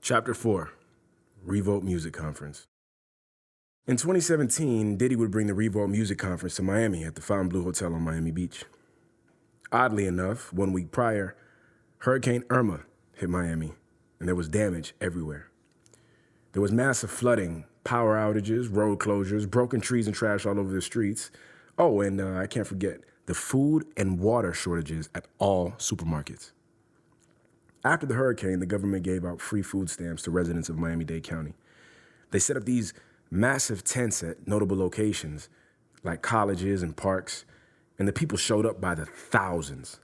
Chapter 4, Revolt Music Conference. In 2017, Diddy would bring the Revolt Music Conference to Miami at the Fontainebleau Hotel on Miami Beach. Oddly enough, 1 week prior, Hurricane Irma hit Miami, and there was damage everywhere. There was massive flooding, power outages, road closures, broken trees and trash all over the streets. Oh, and I can't forget the food and water shortages at all supermarkets. After the hurricane, the government gave out free food stamps to residents of Miami-Dade County. They set up these massive tents at notable locations like colleges and parks, and the people showed up by the thousands.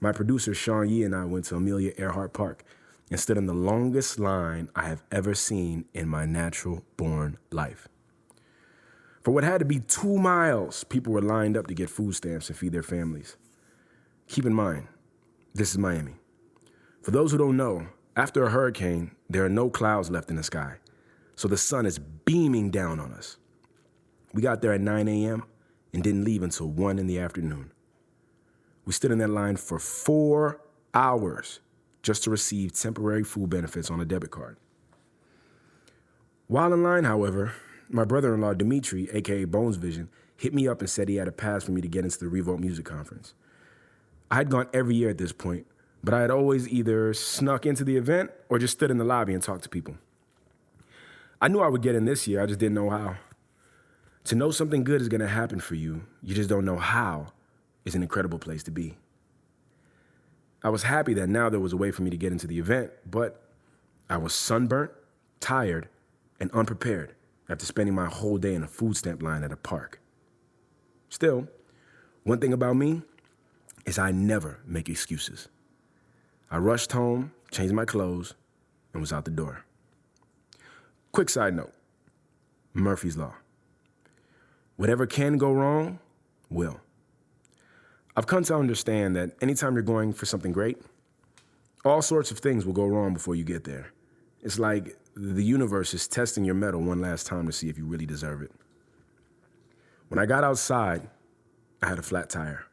My producer, Sean Yee, and I went to Amelia Earhart Park and stood in the longest line I have ever seen in my natural-born life. For what had to be 2 miles, people were lined up to get food stamps and feed their families. Keep in mind, this is Miami. For those who don't know, after a hurricane, there are no clouds left in the sky, so the sun is beaming down on us. We got there at 9 a.m. and didn't leave until 1 in the afternoon. We stood in that line for 4 hours just to receive temporary food benefits on a debit card. While in line, however, my brother-in-law, Dimitri, aka Bones Vision, hit me up and said he had a pass for me to get into the Revolt Music Conference. I had gone every year at this point, but I had always either snuck into the event or just stood in the lobby and talked to people. I knew I would get in this year, I just didn't know how. To know something good is gonna happen for you, you just don't know how, is an incredible place to be. I was happy that now there was a way for me to get into the event, but I was sunburnt, tired, and unprepared after spending my whole day in a food stamp line at a park. Still, one thing about me is I never make excuses. I rushed home, changed my clothes, and was out the door. Quick side note, Murphy's Law. Whatever can go wrong, will. I've come to understand that anytime you're going for something great, all sorts of things will go wrong before you get there. It's like the universe is testing your mettle one last time to see if you really deserve it. When I got outside, I had a flat tire.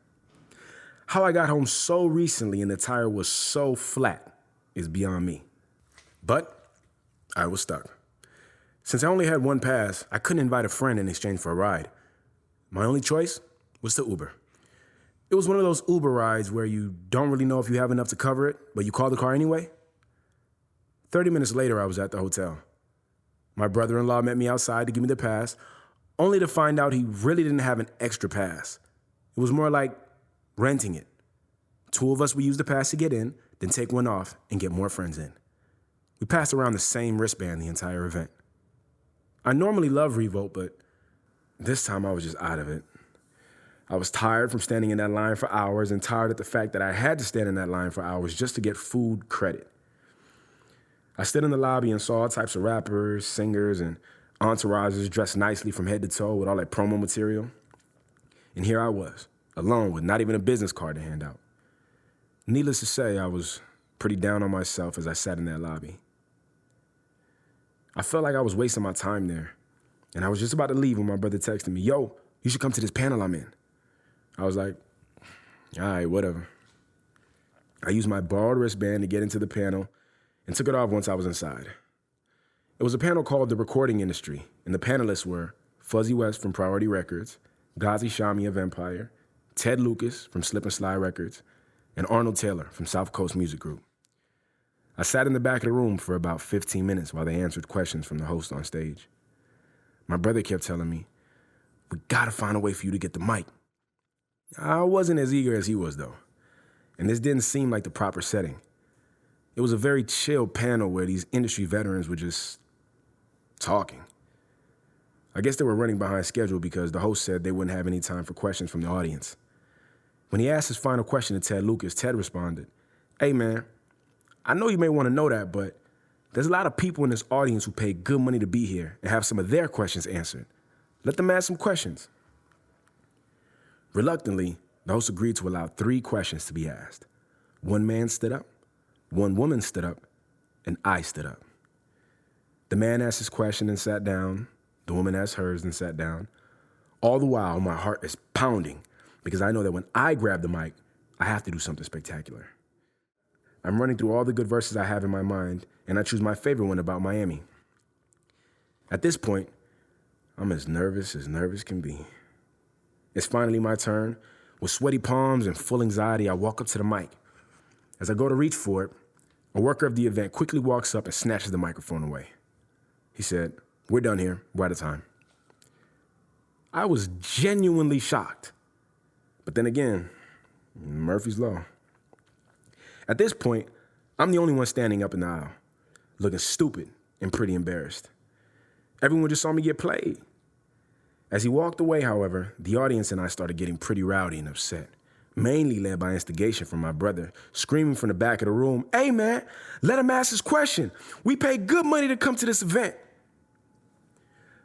How I got home so recently and the tire was so flat is beyond me. But I was stuck. Since I only had 1 pass, I couldn't invite a friend in exchange for a ride. My only choice was to Uber. It was one of those Uber rides where you don't really know if you have enough to cover it, but you call the car anyway. 30 minutes later, I was at the hotel. My brother-in-law met me outside to give me the pass, only to find out he really didn't have an extra pass. It was more like renting it. 2 of us would use the pass to get in, then take 1 off and get more friends in. We passed around the same wristband the entire event. I normally love Revolt, but this time I was just out of it. I was tired from standing in that line for hours and tired at the fact that I had to stand in that line for hours just to get food credit. I stood in the lobby and saw all types of rappers, singers, and entourages dressed nicely from head to toe with all that promo material. And here I was, alone with not even a business card to hand out. Needless to say, I was pretty down on myself as I sat in that lobby. I felt like I was wasting my time there, and I was just about to leave when my brother texted me, "Yo, you should come to this panel I'm in." I was like, all right, whatever. I used my borrowed wristband to get into the panel and took it off once I was inside. It was a panel called The Recording Industry, and the panelists were Fuzzy West from Priority Records, Ghazi Shami of Empire, Ted Lucas from Slip and Slide Records, and Arnold Taylor from South Coast Music Group. I sat in the back of the room for about 15 minutes while they answered questions from the host on stage. My brother kept telling me, "We gotta find a way for you to get the mic." I wasn't as eager as he was, though, and this didn't seem like the proper setting. It was a very chill panel where these industry veterans were just talking. I guess they were running behind schedule because the host said they wouldn't have any time for questions from the audience. When he asked his final question to Ted Lucas, Ted responded, "Hey, man, I know you may want to know that, but there's a lot of people in this audience who pay good money to be here and have some of their questions answered. Let them ask some questions." Reluctantly, the host agreed to allow 3 questions to be asked. 1 man stood up, 1 woman stood up, and I stood up. The man asked his question and sat down. The woman asked hers and sat down. All the while, my heart is pounding because I know that when I grab the mic, I have to do something spectacular. I'm running through all the good verses I have in my mind, and I choose my favorite one about Miami. At this point, I'm as nervous can be. It's finally my turn. With sweaty palms and full anxiety, I walk up to the mic. As I go to reach for it, a worker of the event quickly walks up and snatches the microphone away. He said, "We're done here. We're out of time." I was genuinely shocked. But then again, Murphy's Law. At this point, I'm the only one standing up in the aisle, looking stupid and pretty embarrassed. Everyone just saw me get played. As he walked away, however, the audience and I started getting pretty rowdy and upset, mainly led by instigation from my brother, screaming from the back of the room, "Hey man, let him ask his question. We paid good money to come to this event."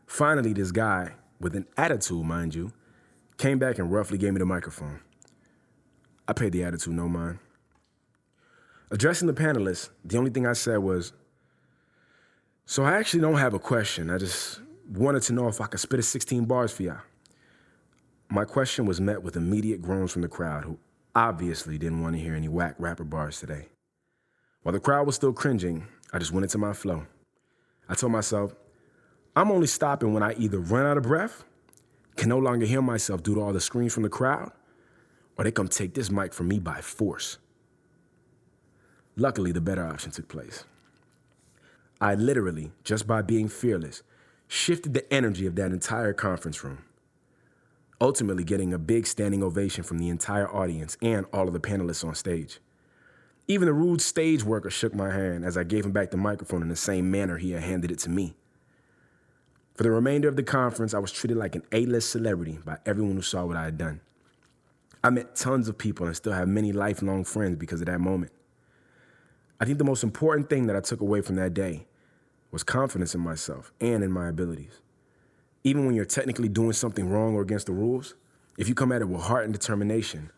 Finally, this guy, with an attitude, mind you, came back and roughly gave me the microphone. I paid the attitude no mind. Addressing the panelists, the only thing I said was, "So I actually don't have a question. I just wanted to know if I could spit a 16 bars for y'all." My question was met with immediate groans from the crowd, who obviously didn't want to hear any whack rapper bars today. While the crowd was still cringing, I just went into my flow. I told myself, I'm only stopping when I either run out of breath, can no longer hear myself due to all the screams from the crowd, or they come take this mic from me by force. Luckily, the better option took place. I literally, just by being fearless, shifted the energy of that entire conference room, ultimately getting a big standing ovation from the entire audience and all of the panelists on stage. Even the rude stage worker shook my hand as I gave him back the microphone in the same manner he had handed it to me. For the remainder of the conference, I was treated like an A-list celebrity by everyone who saw what I had done. I met tons of people and still have many lifelong friends because of that moment. I think the most important thing that I took away from that day was confidence in myself and in my abilities. Even when you're technically doing something wrong or against the rules, if you come at it with heart and determination,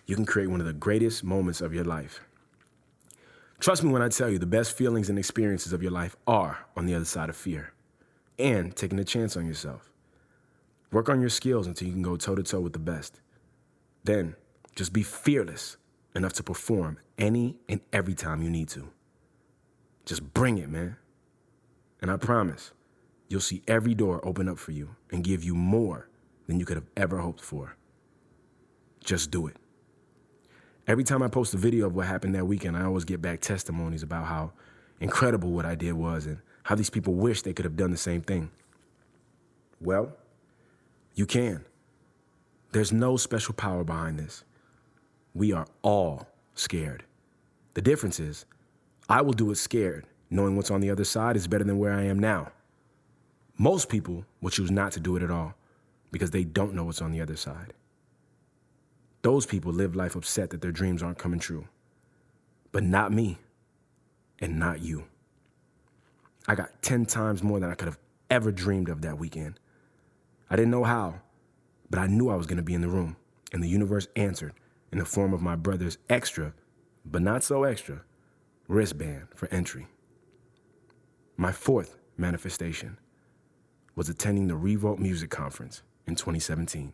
you can create one of the greatest moments of your life. Trust me when I tell you the best feelings and experiences of your life are on the other side of fear and taking a chance on yourself. Work on your skills until you can go toe-to-toe with the best. Then just be fearless enough to perform any and every time you need to. Just bring it, man. And I promise, you'll see every door open up for you and give you more than you could have ever hoped for. Just do it. Every time I post a video of what happened that weekend, I always get back testimonies about how incredible what I did was and how these people wish they could have done the same thing. Well, you can. There's no special power behind this. We are all scared. The difference is, I will do it scared, knowing what's on the other side is better than where I am now. Most people will choose not to do it at all because they don't know what's on the other side. Those people live life upset that their dreams aren't coming true. But not me, and not you. I got 10 times more than I could have ever dreamed of that weekend. I didn't know how, but I knew I was going to be in the room, and the universe answered in the form of my brother's extra, but not so extra, wristband for entry. My fourth manifestation was attending the Revolt Music Conference in 2017.